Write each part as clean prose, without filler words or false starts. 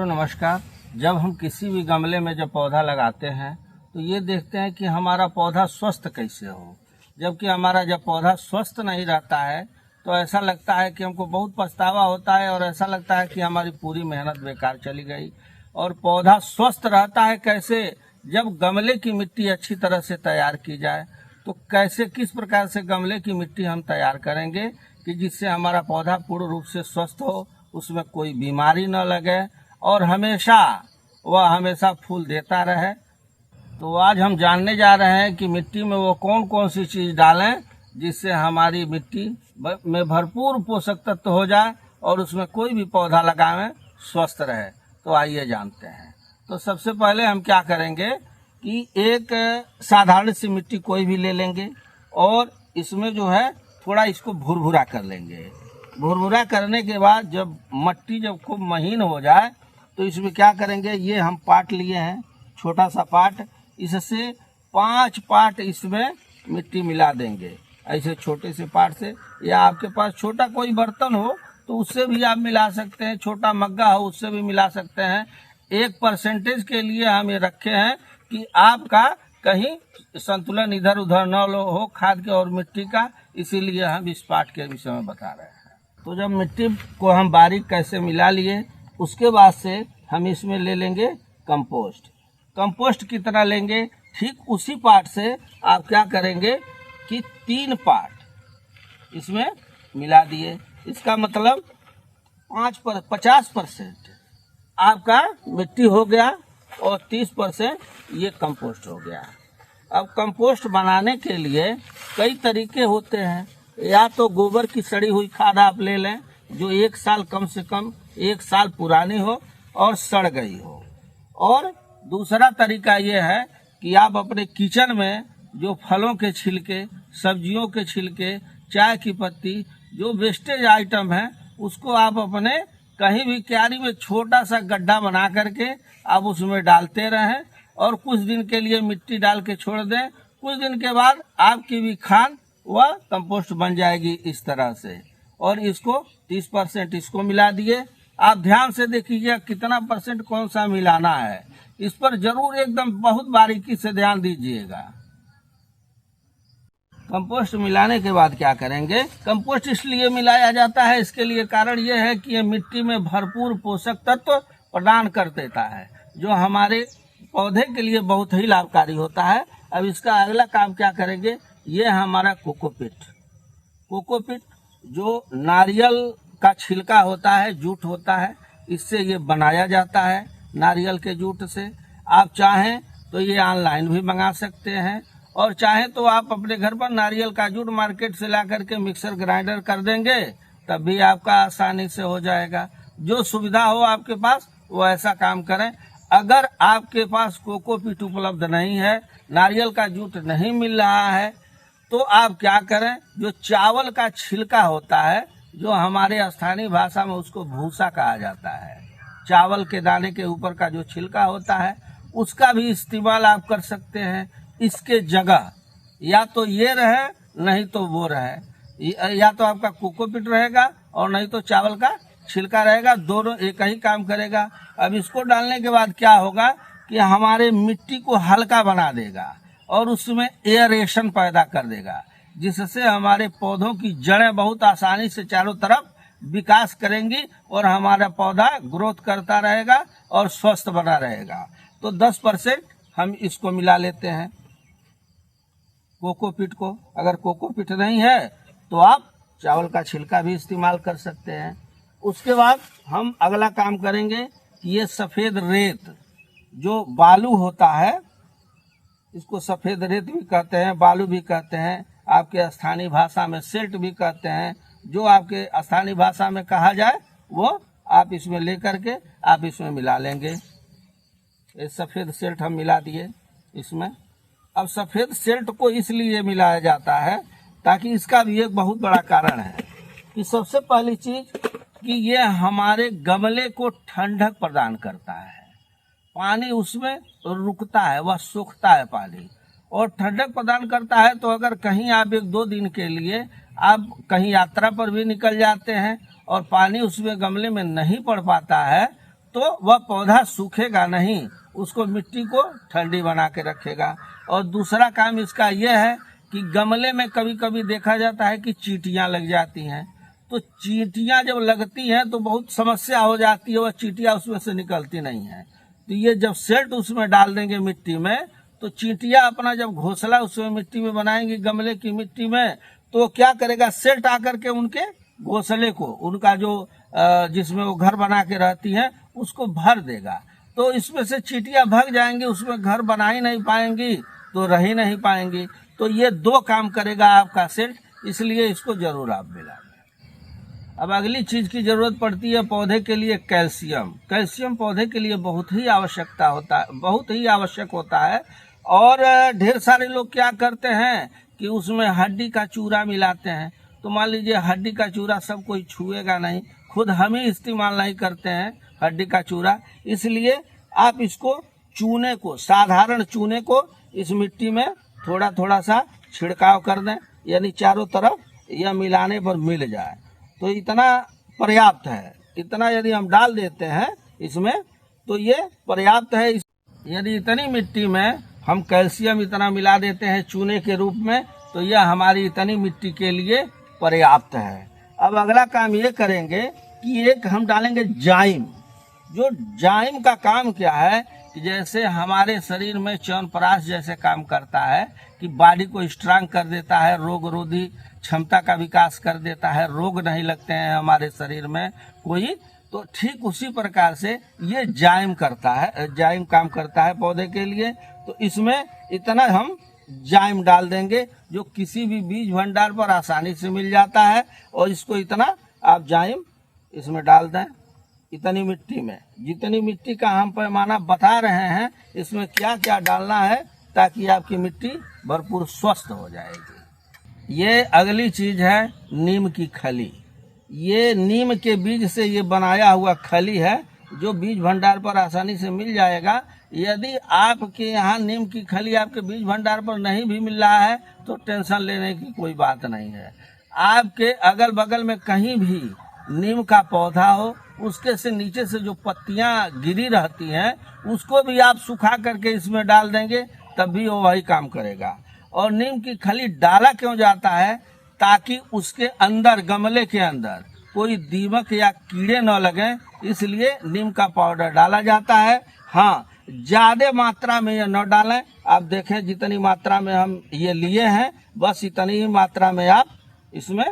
मित्रों नमस्कार। जब हम किसी भी गमले में जब पौधा लगाते हैं तो ये देखते हैं कि हमारा पौधा स्वस्थ कैसे हो। जबकि हमारा जब पौधा स्वस्थ नहीं रहता है तो ऐसा लगता है कि हमको बहुत पछतावा होता है और ऐसा लगता है कि हमारी पूरी मेहनत बेकार चली गई। और पौधा स्वस्थ रहता है कैसे, जब गमले की मिट्टी अच्छी तरह से तैयार की जाए। तो कैसे किस प्रकार से गमले की मिट्टी हम तैयार करेंगे कि जिससे हमारा पौधा पूर्ण रूप से स्वस्थ हो, उसमें कोई बीमारी न लगे और हमेशा फूल देता रहे। तो आज हम जानने जा रहे हैं कि मिट्टी में वो कौन कौन सी चीज़ डालें जिससे हमारी मिट्टी में भरपूर पोषक तत्व हो जाए और उसमें कोई भी पौधा लगाएं स्वस्थ रहे। तो आइए जानते हैं। तो सबसे पहले हम क्या करेंगे कि एक साधारण सी मिट्टी कोई भी ले लेंगे और इसमें जो है थोड़ा इसको भुरभुरा कर लेंगे। भुरभुरा करने के बाद जब मिट्टी जब खूब महीन हो जाए तो इसमें क्या करेंगे, ये हम पाट लिए हैं, छोटा सा पाट, इससे 5 पाट इसमें मिट्टी मिला देंगे। ऐसे छोटे से पाट से, या आपके पास छोटा कोई बर्तन हो तो उससे भी आप मिला सकते हैं, छोटा मग्गा हो उससे भी मिला सकते हैं। 1% के लिए हम ये रखे हैं कि आपका कहीं संतुलन इधर उधर न हो खाद के और मिट्टी का, इसीलिए हम इस पाट के विषय में बता रहे हैं। तो जब मिट्टी को हम बारीक कैसे मिला लिए, उसके बाद से हम इसमें ले लेंगे कंपोस्ट। कंपोस्ट कितना लेंगे, ठीक उसी पाट से आप क्या करेंगे कि 3 पाट इसमें मिला दिए। इसका मतलब 50% आपका मिट्टी हो गया और 30% ये कंपोस्ट हो गया। अब कंपोस्ट बनाने के लिए कई तरीके होते हैं। या तो गोबर की सड़ी हुई खाद आप ले लें जो 1 साल, कम से कम 1 साल पुरानी हो और सड़ गई हो। और दूसरा तरीका ये है कि आप अपने किचन में जो फलों के छिलके, सब्जियों के छिलके, चाय की पत्ती, जो वेस्टेज आइटम है उसको आप अपने कहीं भी क्यारी में छोटा सा गड्ढा बना करके आप उसमें डालते रहें और कुछ दिन के लिए मिट्टी डाल के छोड़ दें। कुछ दिन के बाद आपकी भी खाद वह कंपोस्ट बन जाएगी इस तरह से। और इसको 30% इसको मिला दिए। आप ध्यान से देखिएगा कितना परसेंट कौन सा मिलाना है, इस पर जरूर एकदम बहुत बारीकी से ध्यान दीजिएगा। कंपोस्ट मिलाने के बाद क्या करेंगे, कंपोस्ट इसलिए मिलाया जाता है, इसके लिए कारण ये है कि ये मिट्टी में भरपूर पोषक तत्व प्रदान कर देता है जो हमारे पौधे के लिए बहुत ही लाभकारी होता है। अब इसका अगला काम क्या करेंगे, ये हमारा कोकोपीट जो नारियल का छिलका होता है, जूट होता है, इससे ये बनाया जाता है नारियल के जूट से। आप चाहें तो ये ऑनलाइन भी मंगा सकते हैं और चाहें तो आप अपने घर पर नारियल का जूट मार्केट से ला करके मिक्सर ग्राइंडर कर देंगे, तब भी आपका आसानी से हो जाएगा। जो सुविधा हो आपके पास वो ऐसा काम करें। अगर आपके पास कोकोपीट उपलब्ध नहीं है, नारियल का जूट नहीं मिल रहा है, तो आप क्या करें, जो चावल का छिलका होता है, जो हमारे स्थानीय भाषा में उसको भूसा कहा जाता है, चावल के दाने के ऊपर का जो छिलका होता है, उसका भी इस्तेमाल आप कर सकते हैं। इसके जगह या तो ये रहे नहीं तो वो रहे, या तो आपका कोकोपीट रहेगा और नहीं तो चावल का छिलका रहेगा, दोनों एक ही काम करेगा। अब इसको डालने के बाद क्या होगा कि हमारे मिट्टी को हल्का बना देगा और उसमें एयरेशन पैदा कर देगा, जिससे हमारे पौधों की जड़ें बहुत आसानी से चारों तरफ विकास करेंगी और हमारा पौधा ग्रोथ करता रहेगा और स्वस्थ बना रहेगा। तो 10% हम इसको मिला लेते हैं कोकोपीट को। अगर कोकोपीट नहीं है तो आप चावल का छिलका भी इस्तेमाल कर सकते हैं। उसके बाद हम अगला काम करेंगे कि ये सफ़ेद रेत जो बालू होता है, इसको सफ़ेद रेत भी कहते हैं, बालू भी कहते हैं, आपके स्थानीय भाषा में सिल्ट भी कहते हैं। जो आपके स्थानीय भाषा में कहा जाए वो आप इसमें लेकर के आप इसमें मिला लेंगे। ये सफ़ेद सिल्ट हम मिला दिए इसमें। अब सफ़ेद सिल्ट को इसलिए मिलाया जाता है ताकि इसका भी एक बहुत बड़ा कारण है कि सबसे पहली चीज़ कि ये हमारे गमले को ठंडक प्रदान करता है। पानी उसमें रुकता है, वह सूखता है पानी और ठंडक प्रदान करता है। तो अगर कहीं आप 1-2 दिन के लिए आप कहीं यात्रा पर भी निकल जाते हैं और पानी उसमें गमले में नहीं पड़ पाता है, तो वह पौधा सूखेगा नहीं, उसको मिट्टी को ठंडी बना के रखेगा। और दूसरा काम इसका यह है कि गमले में कभी कभी देखा जाता है कि चींटियां लग जाती हैं। तो चींटियां जब लगती हैं तो बहुत समस्या हो जाती है, वह चींटियां उसमें से निकलती नहीं है। तो ये जब सेट उसमें डाल देंगे मिट्टी में, तो चींटियां अपना जब घोंसला उसमें मिट्टी में बनाएंगी, गमले की मिट्टी में, तो क्या करेगा, सेट आकर के उनके घोंसले को, उनका जो जिसमें वो घर बना के रहती हैं, उसको भर देगा। तो इसमें से चींटियां भाग जाएंगी, उसमें घर बना ही नहीं पाएंगी, तो रह ही नहीं पाएंगी। तो ये दो काम करेगा आपका सेट, इसलिए इसको जरूर आप मिलाएं। अब अगली चीज की जरूरत पड़ती है पौधे के लिए, कैल्शियम। कैल्शियम पौधे के लिए बहुत ही आवश्यक होता है। और ढेर सारे लोग क्या करते हैं कि उसमें हड्डी का चूरा मिलाते हैं। तो मान लीजिए हड्डी का चूरा सब कोई छुएगा नहीं, खुद हम ही इस्तेमाल नहीं करते हैं हड्डी का चूरा, इसलिए आप इसको चूने को, साधारण चूने को इस मिट्टी में थोड़ा थोड़ा सा छिड़काव कर दें, यानी चारों तरफ यह मिलाने पर मिल जाए, तो इतना पर्याप्त है। इतना यदि हम डाल देते हैं इसमें तो ये पर्याप्त है। यदि इतनी मिट्टी में हम कैल्शियम इतना मिला देते हैं चूने के रूप में, तो यह हमारी इतनी मिट्टी के लिए पर्याप्त है। अब अगला काम ये करेंगे कि एक हम डालेंगे जाइम। जो जाइम का काम क्या है कि जैसे हमारे शरीर में च्यवनप्राश जैसे काम करता है कि बॉडी को स्ट्रांग कर देता है, रोग रोधी क्षमता का विकास कर देता है, रोग नहीं लगते हैं हमारे शरीर में कोई, तो ठीक उसी प्रकार से ये जाइम करता है, जाइम काम करता है पौधे के लिए। तो इसमें इतना हम जाइम डाल देंगे जो किसी भी बीज भंडार पर आसानी से मिल जाता है, और इसको इतना आप जाइम इसमें डाल दें। इतनी मिट्टी में, जितनी मिट्टी का हम पैमाना बता रहे हैं, इसमें क्या क्या डालना है ताकि आपकी मिट्टी भरपूर स्वस्थ हो जाएगी। ये अगली चीज है नीम की खली। ये नीम के बीज से ये बनाया हुआ खली है जो बीज भंडार पर आसानी से मिल जाएगा। यदि आपके यहाँ नीम की खली आपके बीज भंडार पर नहीं भी मिल रहा है तो टेंशन लेने की कोई बात नहीं है। आपके अगल बगल में कहीं भी नीम का पौधा हो, उसके से नीचे से जो पत्तियां गिरी रहती हैं उसको भी आप सुखा करके इसमें डाल देंगे, तब भी वो वही काम करेगा। और नीम की खली डाला क्यों जाता है, ताकि उसके अंदर, गमले के अंदर कोई दीमक या कीड़े न लगे, इसलिए नीम का पाउडर डाला जाता है। हाँ, ज्यादा मात्रा में ये न डालें। आप देखें जितनी मात्रा में हम ये लिए हैं, बस इतनी ही मात्रा में आप इसमें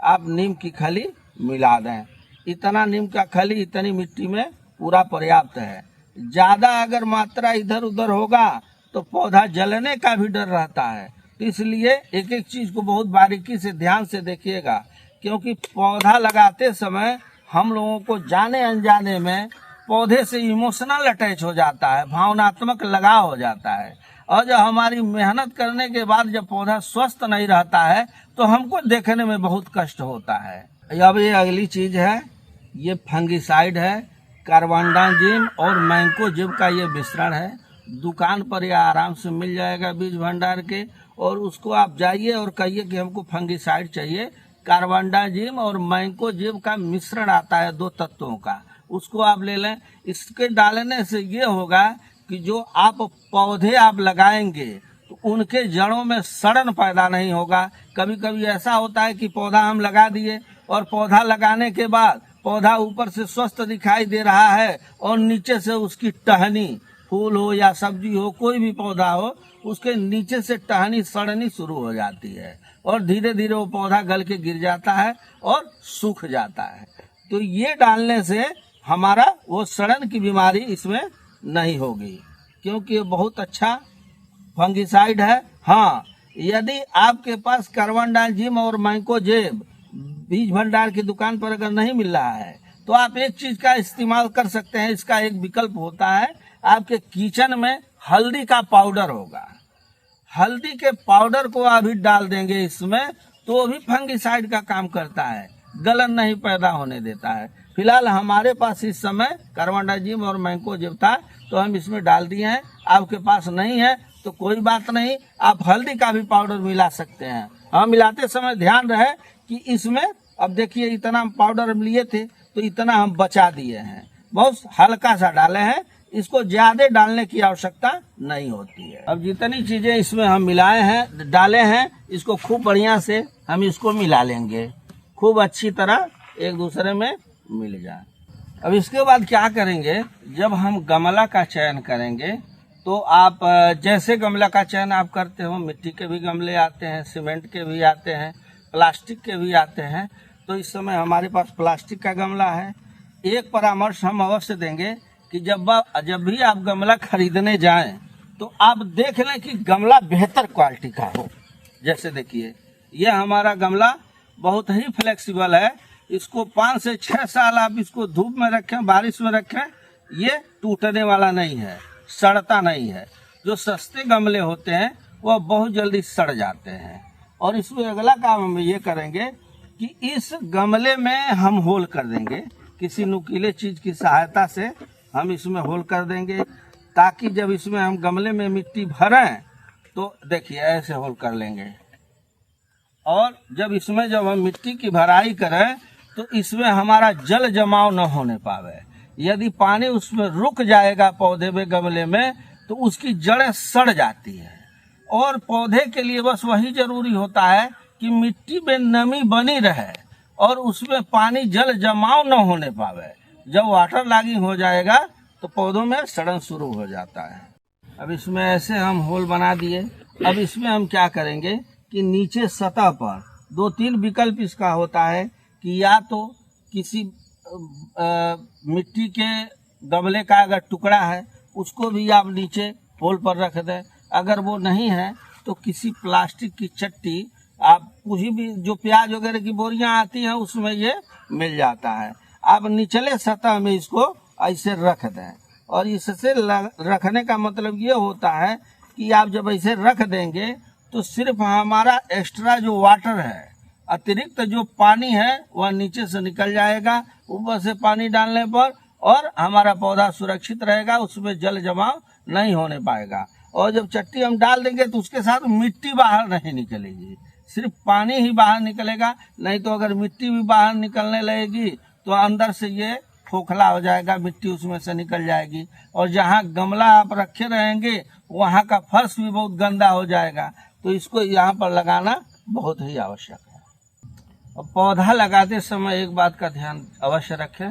आप नीम की खली मिला दें। इतना नीम का खली इतनी मिट्टी में पूरा पर्याप्त है। ज्यादा अगर मात्रा इधर उधर होगा तो पौधा जलने का भी डर रहता है। तो इसलिए एक एक चीज को बहुत बारीकी से ध्यान से देखिएगा, क्योंकि पौधा लगाते समय हम लोगों को जाने अनजाने में पौधे से इमोशनल अटैच हो जाता है, भावनात्मक लगाव हो जाता है। और जब हमारी मेहनत करने के बाद जब पौधा स्वस्थ नहीं रहता है तो हमको देखने में बहुत कष्ट होता है। अब ये अगली चीज है, ये फंगिसाइड है। कार्बेंडाजिम और मैंकोजेब का ये मिश्रण है। दुकान पर यह आराम से मिल जाएगा बीज भंडार के, और उसको आप जाइए और कहिए कि हमको फंगिसाइड चाहिए। कार्बेंडाजिम और मैंकोजेब का मिश्रण आता है 2 तत्वों का, उसको आप ले लें। इसके डालने से ये होगा कि जो आप पौधे आप लगाएंगे तो उनके जड़ों में सड़न पैदा नहीं होगा। कभी कभी ऐसा होता है कि पौधा हम लगा दिए और पौधा लगाने के बाद पौधा ऊपर से स्वस्थ दिखाई दे रहा है और नीचे से उसकी टहनी, फूल हो या सब्जी हो, कोई भी पौधा हो, उसके नीचे से टहनी सड़नी शुरू हो जाती है और धीरे धीरे वो पौधा गल के गिर जाता है और सूख जाता है। तो ये डालने से हमारा वो सड़न की बीमारी इसमें नहीं होगी, क्योंकि ये बहुत अच्छा फंगिसाइड है। हाँ, यदि आपके पास कार्बेंडाजिम और मैंकोजेब बीज भंडार की दुकान पर अगर नहीं मिल रहा है तो आप एक चीज का इस्तेमाल कर सकते हैं। इसका एक विकल्प होता है, आपके किचन में हल्दी का पाउडर होगा, हल्दी के पाउडर को अभी डाल देंगे इसमें, तो वो भी फंगिसाइड का काम करता है, गलन नहीं पैदा होने देता है। फिलहाल हमारे पास इस समय कार्बेंडाजिम और मैंकोजेब था तो हम इसमें डाल दिए हैं। आपके पास नहीं है तो कोई बात नहीं, आप हल्दी का भी पाउडर मिला सकते हैं। हम मिलाते समय ध्यान रहे कि इसमें, अब देखिए इतना हम पाउडर हम लिए थे तो इतना हम बचा दिए हैं, बहुत हल्का सा डाले हैं, इसको ज्यादा डालने की आवश्यकता नहीं होती है। अब जितनी चीजें इसमें हम मिलाए हैं, डाले हैं, इसको खूब बढ़िया से हम इसको मिला लेंगे, खूब अच्छी तरह एक दूसरे में मिल जाए। अब इसके बाद क्या करेंगे, जब हम गमला का चयन करेंगे तो आप जैसे गमला का चयन आप करते हो, मिट्टी के भी गमले आते हैं, सीमेंट के भी आते हैं, प्लास्टिक के भी आते हैं। तो इस समय हमारे पास प्लास्टिक का गमला है। एक परामर्श हम अवश्य देंगे कि जब भी आप गमला खरीदने जाएं तो आप देख लें कि गमला बेहतर क्वालिटी का हो। जैसे देखिए, ये हमारा गमला बहुत ही फ्लेक्सिबल है। इसको 5 से 6 साल आप इसको धूप में रखें, बारिश में रखें, ये टूटने वाला नहीं है, सड़ता नहीं है। जो सस्ते गमले होते हैं वह बहुत जल्दी सड़ जाते हैं। और इसमें अगला काम हम ये करेंगे कि इस गमले में हम होल कर देंगे, किसी नुकीले चीज की सहायता से हम इसमें होल कर देंगे, ताकि जब इसमें हम गमले में मिट्टी भरें तो देखिए ऐसे होल कर लेंगे। और जब हम मिट्टी की भराई करें तो इसमें हमारा जल जमाव न होने पावे। यदि पानी उसमें रुक जाएगा पौधे में, गमले में, तो उसकी जड़ें सड़ जाती है। और पौधे के लिए बस वही जरूरी होता है कि मिट्टी में नमी बनी रहे और उसमें पानी जल जमाव न होने पावे। जब वाटर लॉगिंग हो जाएगा तो पौधों में सड़न शुरू हो जाता है। अब इसमें ऐसे हम होल बना दिए। अब इसमें हम क्या करेंगे कि नीचे सतह पर 2-3 विकल्प इसका होता है कि या तो किसी मिट्टी के गमले का अगर टुकड़ा है उसको भी आप नीचे होल पर रख दें। अगर वो नहीं है तो किसी प्लास्टिक की चट्टी, आप कुछ भी, जो प्याज वगैरह की बोरियां आती हैं उसमें ये मिल जाता है, आप निचले सतह में इसको ऐसे रख दें। और इससे रखने का मतलब ये होता है कि आप जब ऐसे रख देंगे तो सिर्फ हमारा एक्स्ट्रा जो वाटर है, अतिरिक्त जो पानी है वह नीचे से निकल जाएगा ऊपर से पानी डालने पर, और हमारा पौधा सुरक्षित रहेगा, उसमें जल जमाव नहीं होने पाएगा। और जब चट्टी हम डाल देंगे तो उसके साथ मिट्टी बाहर नहीं निकलेगी, सिर्फ पानी ही बाहर निकलेगा। नहीं तो अगर मिट्टी भी बाहर निकलने लगेगी तो अंदर से ये खोखला हो जाएगा, मिट्टी उसमें से निकल जाएगी। और जहाँ गमला आप रखे रहेंगे वहाँ का फर्श भी बहुत गंदा हो जाएगा। तो इसको यहाँ पर लगाना बहुत ही आवश्यक है। और पौधा लगाते समय एक बात का ध्यान अवश्य रखें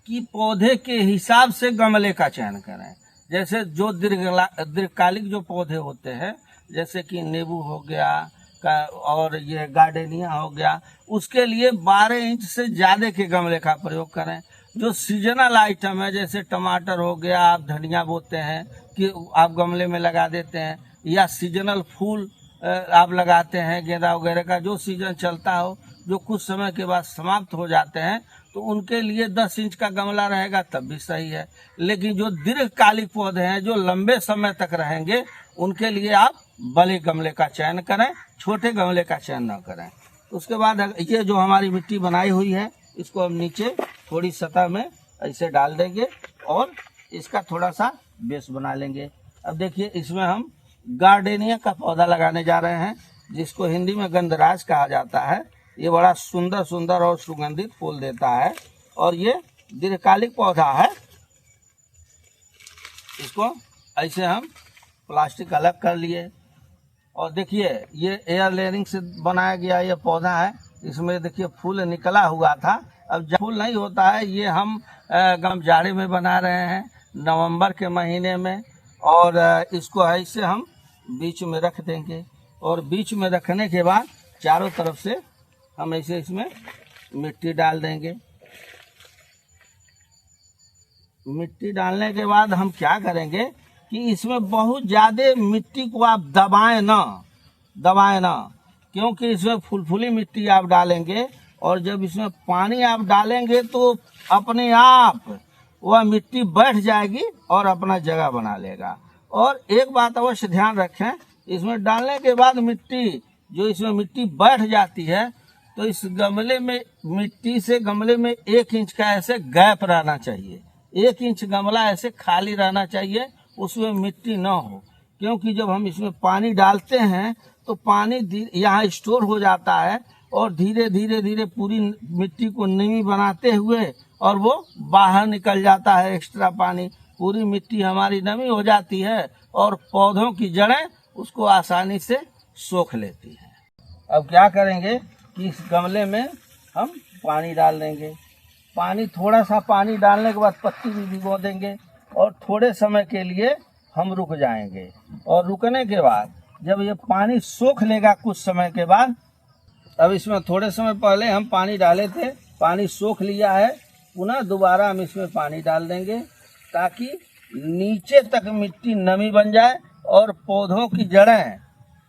कि पौधे के हिसाब से गमले का चयन करें। जैसे जो दीर्घकालिक जो पौधे होते हैं, जैसे कि नींबू हो गया और ये गार्डेनिया हो गया, उसके लिए 12 इंच से ज्यादा के गमले का प्रयोग करें। जो सीजनल आइटम है, जैसे टमाटर हो गया, आप धनिया बोते हैं कि आप गमले में लगा देते हैं, या सीजनल फूल आप लगाते हैं, गेंदा वगैरह का जो सीजन चलता हो, जो कुछ समय के बाद समाप्त हो जाते हैं, तो उनके लिए 10 इंच का गमला रहेगा तब भी सही है। लेकिन जो दीर्घकालिक पौधे हैं, जो लंबे समय तक रहेंगे, उनके लिए आप बड़े गमले का चयन करें, छोटे गमले का चयन न करें। उसके बाद ये जो हमारी मिट्टी बनाई हुई है, इसको हम नीचे थोड़ी सतह में ऐसे डाल देंगे और इसका थोड़ा सा बेस बना लेंगे। अब देखिए, इसमें हम गार्डेनिया का पौधा लगाने जा रहे हैं, जिसको हिंदी में गंधराज कहा जाता है। ये बड़ा सुंदर सुंदर और सुगंधित फूल देता है और ये दीर्घकालिक पौधा है। इसको ऐसे हम प्लास्टिक अलग कर लिए और देखिए, ये एयर लेयरिंग से बनाया गया ये पौधा है। इसमें देखिए फूल निकला हुआ था। अब जब फूल नहीं होता है, ये हम गम जाड़े में बना रहे हैं, नवंबर के महीने में। और इसको ऐसे हम बीच में रख देंगे और बीच में रखने के बाद चारों तरफ से हम ऐसे इसमें मिट्टी डाल देंगे। मिट्टी डालने के बाद हम क्या करेंगे कि इसमें बहुत ज्यादा मिट्टी को आप दबाएं ना, क्योंकि इसमें फुलफुली मिट्टी आप डालेंगे और जब इसमें पानी आप डालेंगे तो अपने आप वह मिट्टी बैठ जाएगी और अपना जगह बना लेगा। और एक बात अवश्य ध्यान रखें, इसमें डालने के बाद इसमें मिट्टी बैठ जाती है तो इस गमले में मिट्टी से गमले में 1 इंच का ऐसे गैप रहना चाहिए। 1 इंच गमला ऐसे खाली रहना चाहिए, उसमें मिट्टी न हो। क्योंकि जब हम इसमें पानी डालते हैं तो पानी यहाँ स्टोर हो जाता है और धीरे धीरे पूरी मिट्टी को नमी बनाते हुए और वो बाहर निकल जाता है एक्स्ट्रा पानी, पूरी मिट्टी हमारी नमी हो जाती है और पौधों की जड़ें उसको आसानी से सोख लेती हैं। अब क्या करेंगे कि इस गमले में हम पानी डाल देंगे। पानी, थोड़ा सा पानी डालने के बाद पत्ती भी भिगो देंगे और थोड़े समय के लिए हम रुक जाएंगे। और रुकने के बाद जब ये पानी सोख लेगा कुछ समय के बाद, अब इसमें थोड़े समय पहले हम पानी डाले थे, पानी सोख लिया है, पुनः दोबारा हम इसमें पानी डाल देंगे ताकि नीचे तक मिट्टी नमी बन जाए और पौधों की जड़ें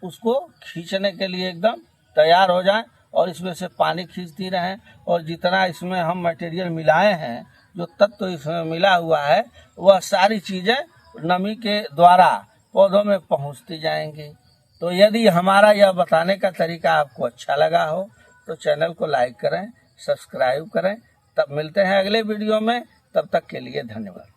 उसको खींचने के लिए एकदम तैयार हो जाएं और इसमें से पानी खींचती रहें। और जितना इसमें हम मटेरियल मिलाए हैं, जो तत्व इसमें मिला हुआ है, वह सारी चीज़ें नमी के द्वारा पौधों में पहुंचती जाएंगी। तो यदि हमारा यह बताने का तरीका आपको अच्छा लगा हो तो चैनल को लाइक करें, सब्सक्राइब करें। तब मिलते हैं अगले वीडियो में, तब तक के लिए धन्यवाद।